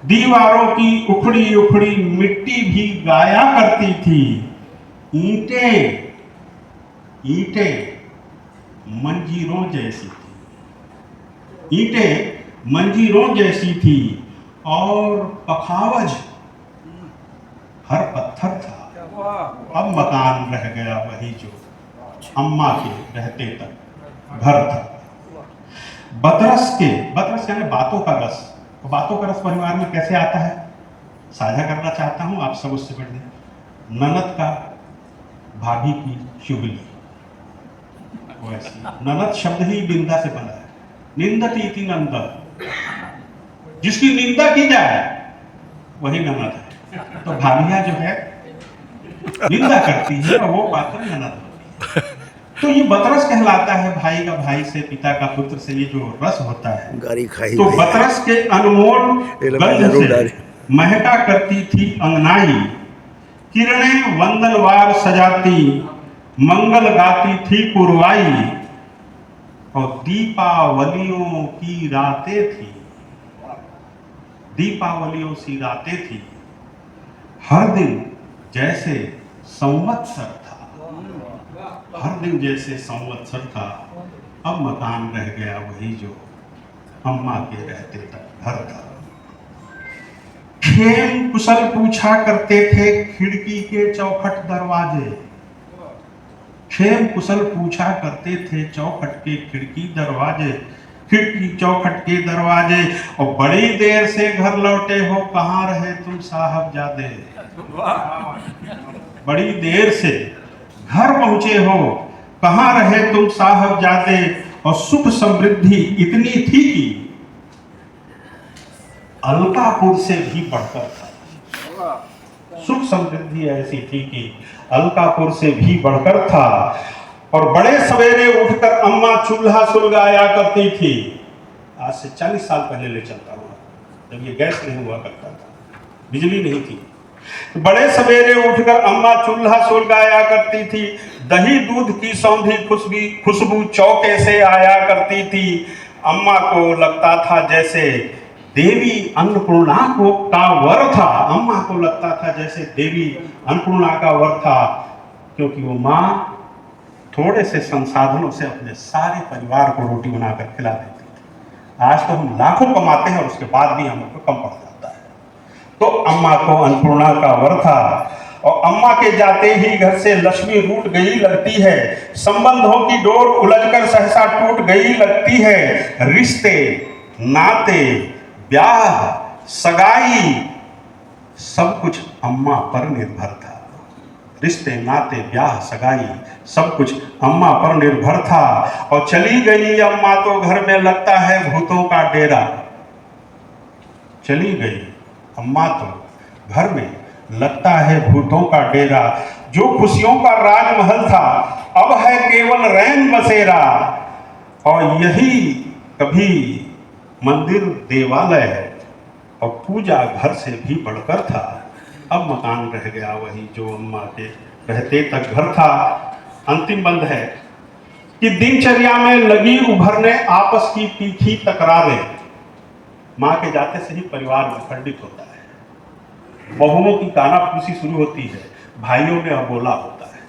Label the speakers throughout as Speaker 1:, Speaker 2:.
Speaker 1: दीवारों की उखड़ी उखड़ी मिट्टी भी गाया करती थी। ईंटें ईंटें मंजीरों जैसी थी। ईंटें मंजीरों जैसी थी और पखावज हर पत्थर था। अब मकान रह गया वही जो अम्मा के रहते तक घर था। बतरस यानी बातों का रस। तो बातों का रस परिवार में कैसे आता है, साझा करना चाहता हूं आप सब उससे पढ़िए। ननद का भाभी की चुगली, वैसी ननद शब्द ही निंदा से बना है। निंदती इति नंद, जिसकी निंदा की जाए वही ननद है। तो भाभियां जो है निंदा करती है और वो पात्र ननद होती है। तो ये बतरस कहलाता है भाई का भाई से, पिता का पुत्र से ये जो रस होता है। तो बतरस के अनमोल गंध से महका करती थी अंगनाई, किरणें वंदनवार सजाती, मंगल गाती थी पुरवाई, और दीपावलियों की रातें थी। दीपावलियों सी रातें थी, हर दिन जैसे संवत्सर था। हर दिन जैसे संवत्सर था। अब मकान रह गया वही जो अम्मा के रहते तक घर था। खेम कुशल पूछा करते थे खिड़की के चौखट दरवाजे। खेम कुशल पूछा करते थे चौखट के खिड़की दरवाजे, खिड़की चौखट के दरवाजे। और बड़ी देर से घर लौटे हो, कहाँ रहे तुम साहबजादे। बड़ी देर से घर पहुंचे हो, कहाँ रहे तुम साहबजादे। और सुख समृद्धि इतनी थी कि अलकापुर से भी बढ़कर था। सुख समृद्धि ऐसी थी कि अलकापुर से भी बढ़कर था। और बड़े सवेरे उठकर अम्मा चूल्हा सुलगाया करती थी। आज से 40 साल पहले ले चलता हुआ, जब ये गैस नहीं हुआ करता था, बिजली नहीं थी। तो बड़े सवेरे उठकर अम्मा चूल्हा सुलगाया करती थी। दही दूध की सौंधी खुशबू चौके से आया करती थी। अम्मा को लगता था जैसे देवी अन्नपूर्णा को का वर था। अम्मा को लगता था जैसे देवी अन्नपूर्णा का वर था, क्योंकि वो माँ थोड़े से संसाधनों से अपने सारे परिवार को रोटी बनाकर खिला देती थी। आज तो हम लाखों कमाते हैं और उसके बाद भी हमको कम पड़ जाता है। तो अम्मा को अन्नपूर्णा का वर था। और अम्मा के जाते ही घर से लक्ष्मी रूठ गई लगती है। संबंधों की डोर उलझकर सहसा टूट गई लगती है। रिश्ते नाते ब्याह सगाई सब कुछ अम्मा पर निर्भर था। रिश्ते नाते ब्याह सगाई सब कुछ अम्मा पर निर्भर था। और चली गई अम्मा तो घर में लगता है भूतों का डेरा। चली गई अम्मा तो घर में लगता है भूतों का डेरा। जो खुशियों का राजमहल था अब है केवल रैन बसेरा। और यही कभी मंदिर देवालय और पूजा घर से भी बढ़कर था। अब मकान रह गया वही जो अम्मा के रहते तक घर था। अंतिम बंद है कि दिनचर्या में लगी उभरने आपस की तीखी तकरारें। माँ के जाते से ही परिवार विखंडित होता है। बहुओं की कानाफूसी शुरू होती है, भाइयों में अबोला होता है।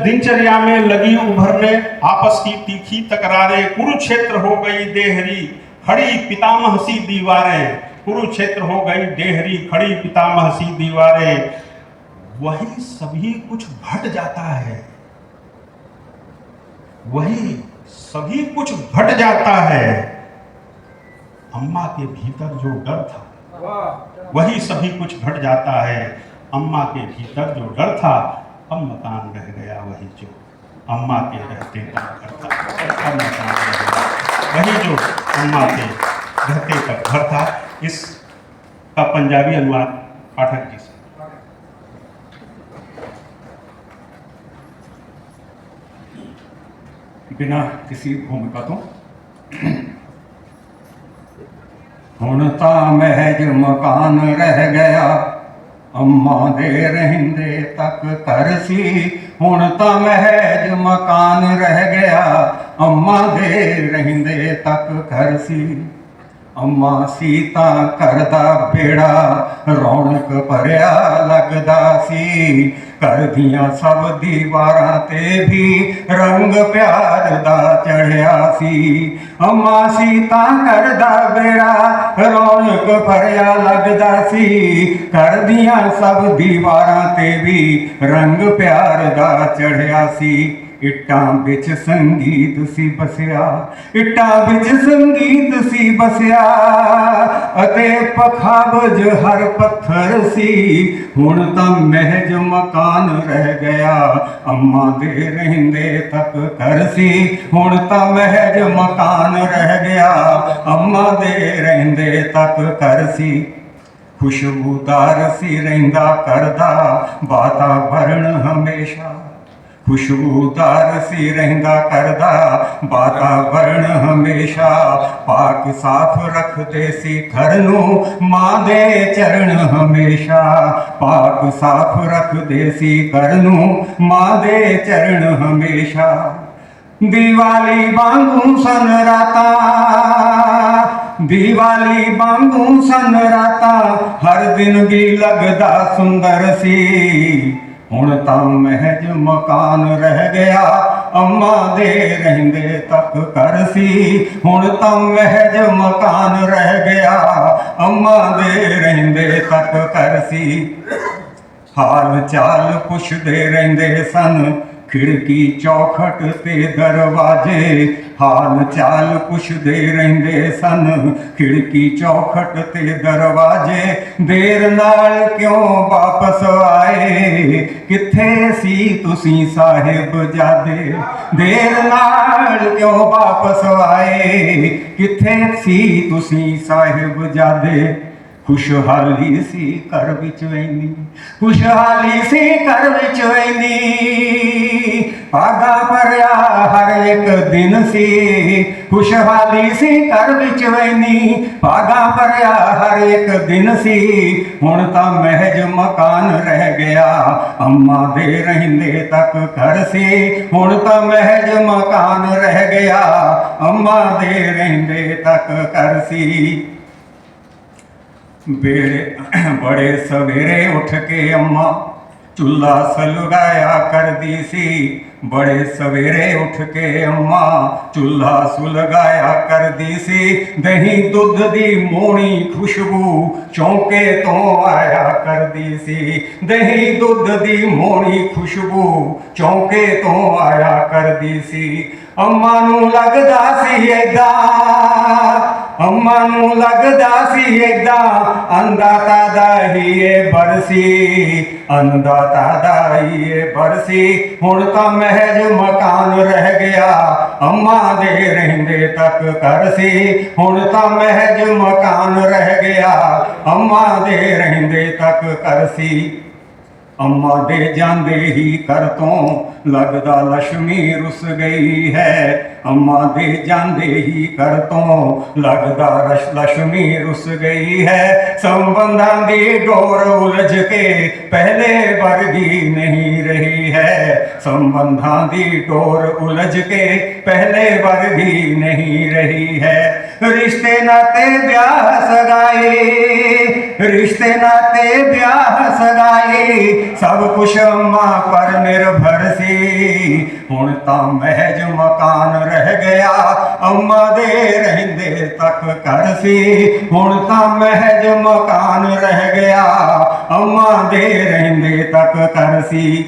Speaker 1: दिनचर्या में लगी उभरने आपस की तीखी तकरारें। कुरुक्षेत्र हो गई देहरी खड़ी पितामह सी दीवारें। कुरुक्षेत्र हो गई देहरी खड़ी पितामह सी दीवारें। वही सभी कुछ घट जाता है। वही सभी कुछ घट जाता है। अम्मा के भीतर जो डर था वही सभी कुछ घट जाता है। अम्मा के भीतर जो डर था, अब मकान रह गया वही जो अम्मा के रहते तक घर था। अब मकान रह गया वही जो अम्मा के रहते तक घर था। इसका पंजाबी अनुवाद पाठक जी से।
Speaker 2: बिना किसी भूमिका तो हुण तां महज मकान रह गया अम्मा दे रहिंदे तक तरसी। हुण तां महज मकान रह गया अम्मा दे रहिंदे तक तरसी। ਅੰਮਾ ਸੀ ਤਾਂ ਘਰ ਦਾ ਬੇੜਾ ਰੌਣਕ ਭਰਿਆ ਲੱਗਦਾ ਸੀ। ਘਰ ਦੀਆਂ ਸਭ ਦੀਵਾਰਾਂ ਤੇ ਵੀ ਰੰਗ ਪਿਆਰ ਦਾ ਚੜਿਆ ਸੀ। ਅੰਮਾ ਸੀ ਤਾਂ ਘਰ ਦਾ ਬੇੜਾ ਰੌਣਕ ਭਰਿਆ ਲੱਗਦਾ ਸੀ। ਘਰ ਦੀਆਂ ਸਭ ਦੀਵਾਰਾਂ ਤੇ ਵੀ ਰੰਗ ਪਿਆਰ ਦਾ ਚੜਿਆ ਸੀ। ਇੱਟਾਂ ਵਿੱਚ ਸੰਗੀਤ ਸੀ ਬਸਿਆ, ਇੱਟਾਂ ਵਿੱਚ ਸੰਗੀਤ ਸੀ ਬਸਿਆ ਅਤੇ ਪਖਾਬਜ ਹਰ ਪੱਥਰ ਸੀ। ਹੁਣ ਤਾਂ ਮਹਿਜ ਮਕਾਨ ਰਹਿ ਗਿਆ, ਅੰਮਾ ਦੇ ਰਹਿੰਦੇ ਤੱਕ ਘਰ ਸੀ। ਹੁਣ ਤਾਂ ਮਹਿਜ ਮਕਾਨ ਰਹਿ ਗਿਆ, ਅੰਮਾ ਦੇ ਰਹਿੰਦੇ ਤੱਕ ਘਰ ਸੀ। ਖੁਸ਼ਬੂਦਾਰ ਸੀ ਰਹਿੰਦਾ ਘਰ ਦਾ ਵਾਤਾਵਰਣ ਹਮੇਸ਼ਾ, ਖੁਸ਼ਬੂਦਾਰ ਸੀ ਰਹਿੰਦਾ ਘਰ ਦਾ ਵਾਤਾਵਰਣ ਹਮੇਸ਼ਾ। ਪਾਕ ਸਾਫ਼ ਰੱਖਦੇ ਸੀ ਘਰ ਨੂੰ ਮਾਂ ਦੇ ਚਰਨ ਹਮੇਸ਼ਾ, ਪਾਕ ਸਾਫ਼ ਰੱਖਦੇ ਸੀ ਘਰ ਨੂੰ ਮਾਂ ਦੇ ਚਰਨ ਹਮੇਸ਼ਾ। ਦੀਵਾਲੀ ਵਾਂਗੂ ਸਨ ਰਾਤਾਂ, ਦੀਵਾਲੀ ਵਾਂਗੂ ਸਨ ਰਾਤਾਂ, ਹਰ ਦਿਨ ਵੀ ਲੱਗਦਾ ਸੁੰਦਰ ਸੀ। ਹੁਣ ਤਾਂ ਮਹਿਜ ਮਕਾਨ ਰਹਿ ਗਿਆ, ਅੰਮਾ ਦੇ ਰਹਿੰਦੇ ਤੱਕ ਘਰ ਸੀ। ਹੁਣ ਤਾਂ ਮਹਿਜ ਮਕਾਨ ਰਹਿ ਗਿਆ, ਅੰਮਾ ਦੇ ਰਹਿੰਦੇ ਤੱਕ ਘਰ ਸੀ। ਹਾਲ ਚਾਲ ਪੁੱਛਦੇ ਰਹਿੰਦੇ ਸਨ ਖਿੜਕੀ ਚੌਖਟ ਤੇ ਦਰਵਾਜ਼ੇ, ਹਾਲ ਚਾਲ ਪੁੱਛਦੇ ਰਹਿੰਦੇ ਸਨ ਖਿੜਕੀ ਚੌਖਟ ਤੇ ਦਰਵਾਜ਼ੇ। ਦੇਰ ਨਾਲ ਕਿਉਂ ਵਾਪਸ ਆਏ, ਕਿੱਥੇ ਸੀ ਤੁਸੀਂ ਸਾਹਿਬਜ਼ਾਦੇ। ਦੇਰ ਨਾਲ ਕਿਉਂ ਵਾਪਸ ਆਏ, ਕਿੱਥੇ ਸੀ ਤੁਸੀਂ ਸਾਹਿਬਜ਼ਾਦੇ। ਖੁਸ਼ਹਾਲੀ ਸੀ ਘਰ ਵਿੱਚ ਇੰਨੀ, ਖੁਸ਼ਹਾਲੀ ਸੀ ਘਰ ਵਿੱਚ ਇੰਨੀ, ਭਾਗਾ ਭਰਿਆ ਹਰ ਇੱਕ ਦਿਨ ਸੀ। ਖੁਸ਼ਹਾਲੀ ਸੀ ਘਰ ਵਿੱਚ ਇੰਨੀ, ਭਾਗਾ ਭਰਿਆ ਹਰ ਇੱਕ ਦਿਨ ਸੀ। ਹੁਣ ਤਾਂ ਮਹਿਜ ਮਕਾਨ ਰਹਿ ਗਿਆ, ਅੰਮਾ ਦੇ ਰਹਿੰਦੇ ਤੱਕ ਘਰ ਸੀ। ਹੁਣ ਤਾਂ ਮਹਿਜ ਮਕਾਨ ਰਹਿ ਗਿਆ, ਅੰਮਾ ਦੇ ਰਹਿੰਦੇ ਤੱਕ ਘਰ ਸੀ। ਬੜੇ ਸਵੇਰੇ ਉੱਠ ਕੇ ਅੰਮਾ ਚੁੱਲ੍ਹਾ ਸੁਲਗਾਇਆ ਕਰਦੀ ਸੀ। ਬੜੇ ਸਵੇਰੇ ਉੱਠ ਕੇ ਅੰਮਾ ਚੁੱਲ੍ਹਾ ਸੁਲਗਾਇਆ ਕਰਦੀ ਸੀ। ਦਹੀਂ ਦੁੱਧ ਦੀ ਮੋਹਣੀ ਖੁਸ਼ਬੂ ਚੌਂਕੇ ਤੋਂ ਆਇਆ ਕਰਦੀ ਸੀ। ਦਹੀਂ ਦੁੱਧ ਦੀ ਮੋਹਣੀ ਖੁਸ਼ਬੂ ਚੌਂਕੇ ਤੋਂ ਆਇਆ ਕਰਦੀ ਸੀ। ਅੰਮਾ ਨੂੰ ਲੱਗਦਾ ਸੀ ਏਦਾਂ, ਅੰਮਾ ਨੂੰ ਲੱਗਦਾ ਸੀ ਏਦਾਂ, ਅੰਨਦਾਤਾ ਦਾ ਹੀ ਇਹ ਬਰਸੀ, ਅੰਨਦਾਤਾ ਦਾ ਹੀ ਇਹ ਬਰਸੀ। ਹੁਣ ਤਾਂ ਮਹਿਜ ਮਕਾਨ ਰਹਿ ਗਿਆ, ਅੰਮਾ ਦੇ ਰਹਿੰਦੇ ਤੱਕ ਘਰ ਸੀ। ਹੁਣ ਤਾਂ ਮਹਿਜ ਮਕਾਨ ਰਹਿ ਗਿਆ, ਅੰਮਾ ਦੇ ਰਹਿੰਦੇ ਤੱਕ ਘਰ ਸੀ। ਅੰਮਾ ਦੇ ਜਾਂਦੇ ਹੀ ਘਰ ਤੋਂ ਲੱਗਦਾ ਲక్ష్ਮੀ ਰੁੱਸ ਗਈ ਹੈ। ਅੰਮਾ ਦੇ ਜਾਂਦੇ ਹੀ ਘਰ ਤੋਂ ਲੱਗਦਾ ਲక్ష్ਮੀ ਰੁੱਸ ਗਈ ਹੈ। ਸੰਬੰਧਾਂ ਦੀ ਡੋਰ ਉਲਝ ਕੇ ਪਹਿਲੇ ਵਰਗੀ ਨਹੀਂ ਰਹੀ ਹੈ। ਸੰਬੰਧਾਂ ਦੀ ਡੋਰ ਉਲਝ ਕੇ ਪਹਿਲੇ ਵਰਗੀ ਨਹੀਂ ਰਹੀ ਹੈ। ਰਿਸ਼ਤੇ ਨਾਤੇ ਵਿਆਹ ਸਗਾਏ, ਰਿਸ਼ਤੇ ਨਾਤੇ ਵਿਆਹ ਸਗਾਏ, ਸਭ ਕੁਛ ਅੰਮਾ ਪਰ ਨਿਰਭਰ ਸੀ। ਹੁਣ ਤਾਂ ਮਹਿਜ ਮਕਾਨ ਰਹਿ ਗਿਆ, ਅੰਮਾ ਦੇ ਰਹਿੰਦੇ ਤੱਕ ਘਰ ਸੀ। ਹੁਣ ਤਾਂ ਮਹਿਜ ਮਕਾਨ ਰਹਿ ਗਿਆ, ਅੰਮਾ ਦੇ ਰਹਿੰਦੇ ਤੱਕ ਘਰ ਸੀ।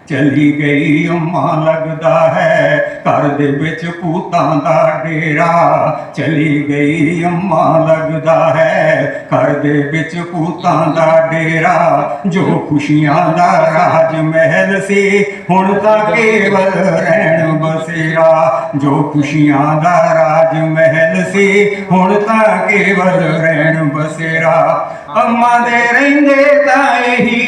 Speaker 2: ਚਲੀ ਗਈ ਅੰਮਾ ਲੱਗਦਾ ਹੈ ਘਰ ਦੇ ਵਿੱਚ ਭੂਤਾਂ ਦਾ ਡੇਰਾ। ਚਲੀ ਗਈ ਅੰਮਾ ਲੱਗਦਾ ਹੈ ਘਰ ਦੇ ਵਿੱਚ ਭੂਤਾਂ ਦਾ ਡੇਰਾ। ਜੋ ਖੁਸ਼ੀਆਂ ਦਾ ਰਾਜ ਮਹਿਲ ਸੀ ਹੁਣ ਤਾਂ ਕੇਵਲ ਰਹਿਣ ਬਸੇਰਾ। ਜੋ ਖੁਸ਼ੀਆਂ ਦਾ ਰਾਜ ਮਹਿਲ ਸੀ ਹੁਣ ਤਾਂ ਕੇਵਲ ਰਹਿਣ ਬਸੇਰਾ। ਅੰਮਾ ਦੇ ਰਹਿੰਦੇ ਤਾਂ ਇਹੀ,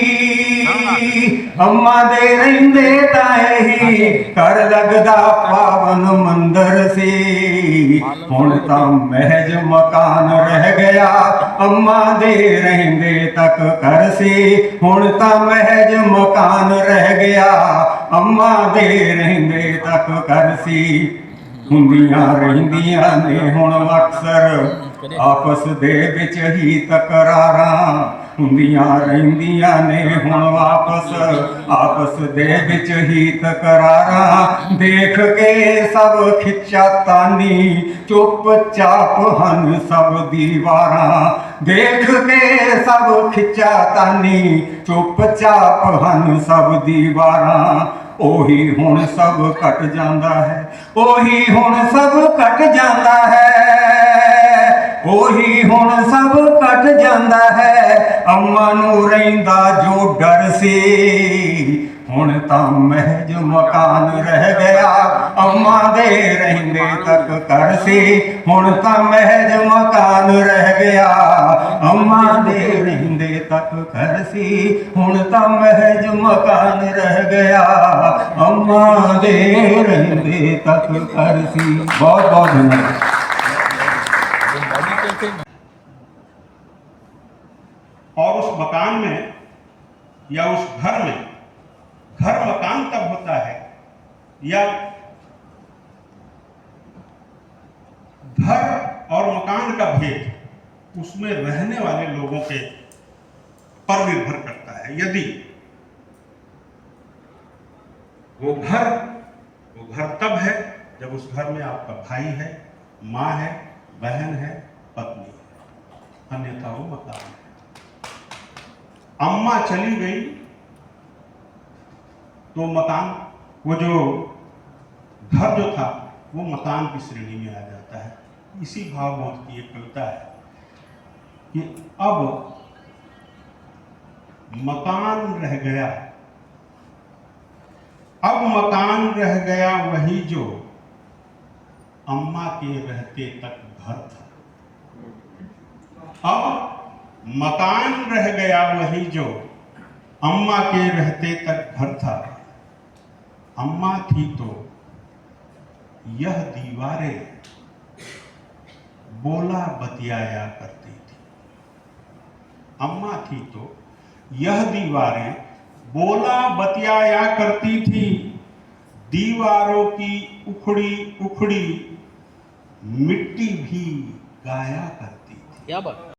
Speaker 2: ਅੰਮਾ ਦੇ ਰਹਿੰਦੇ ਤਾਂ ਇਹੀ ਘਰ ਲੱਗਦਾ ਪਾਵਨ ਮੰਦਰ ਸੀ। ਹੁਣ ਤਾਂ ਮਹਿਜ ਮਕਾਨ ਰਹਿ ਗਿਆ, ਅੰਮਾ ਦੇ ਰਹਿੰਦੇ ਤੱਕ ਘਰ ਸੀ। ਹੁਣ ਤਾਂ ਮਹਿਜ ਮਕਾਨ ਰਹਿ ਗਿਆ, ਅੰਮਾ ਦੇ ਰਹਿੰਦੇ ਤੱਕ ਘਰ ਸੀ। ਹੁੰਦੀਆਂ ਰਹਿੰਦੀਆਂ ਨੇ ਹੁਣ ਅਕਸਰ ਆਪਸ ਦੇ ਵਿੱਚ ਹੀ ਤਕਰਾਰਾਂ ਹੁੰਦੀਆਂ ਰਹਿੰਦੀਆਂ ਨੇ ਹੁਣ ਆਪਸ ਦੇ ਵਿੱਚ ਹੀ ਤਕਰਾਰਾਂ ਦੇਖ ਕੇ ਸਭ ਖਿੱਚਾ ਤਾਨੀ ਚੁੱਪਚਾਪ ਹਨ ਸਭ ਦੀਵਾਰਾਂ ਦੇਖ ਕੇ ਸਭ ਖਿੱਚਾ ਤਾਨੀ ਚੁੱਪਚਾਪ ਹਨ ਸਭ ਦੀਵਾਰਾਂ ਉਹੀ ਹੁਣ ਸਭ ਘਟ ਜਾਂਦਾ ਹੈ ਉਹੀ ਹੁਣ ਸਭ ਘਟ ਜਾਂਦਾ ਹੈ ਉਹੀ ਹੁਣ ਸਭ ਘਟ ਜਾਂਦਾ ਹੈ ਅੰਮਾ ਨੂੰ ਰਹਿੰਦਾ ਜੋ ਡਰ ਸੀ ਹੁਣ ਤਾਂ ਮਹਿਜ ਮਕਾਨ ਰਹਿ ਗਿਆ ਅੰਮਾ ਦੇ ਰਹਿੰਦੇ ਤੱਕ ਘਰ ਸੀ ਹੁਣ ਤਾਂ ਮਹਿਜ ਮਕਾਨ ਰਹਿ ਗਿਆ ਅੰਮਾ ਦੇ ਰਹਿੰਦੇ ਤੱਕ ਘਰ ਸੀ ਹੁਣ ਤਾਂ ਮਹਿਜ ਮਕਾਨ ਰਹਿ ਗਿਆ ਅੰਮਾ ਦੇ ਰਹਿੰਦੇ ਤੱਕ ਘਰ ਸੀ ਬਹੁਤ ਬਹੁਤ ਧੰਨਵਾਦ
Speaker 1: और उस मकान में या उस घर में घर मकान तब होता है या घर और मकान का भेद उसमें रहने वाले लोगों के पर निर्भर करता है। यदि वो घर तब है जब उस घर में आपका भाई है, माँ है, बहन है, पत्नी है, अन्यथा वो मकान है। अम्मा चली गई तो मकान वो जो घर जो था वो मकान की श्रेणी में आ जाता है। इसी भावबोध की एक कविता है कि अब मकान रह गया अब मकान रह गया वही जो अम्मा के रहते तक घर था। अब मकान रह गया वही जो अम्मा के रहते तक घर था। अम्मा थी तो यह दीवारें बोला बतियाया करती थी। अम्मा थी तो यह दीवारें बोला बतियाया करती थी। दीवारों की उखड़ी उखड़ी मिट्टी भी गाया करती थी।
Speaker 3: क्या बात।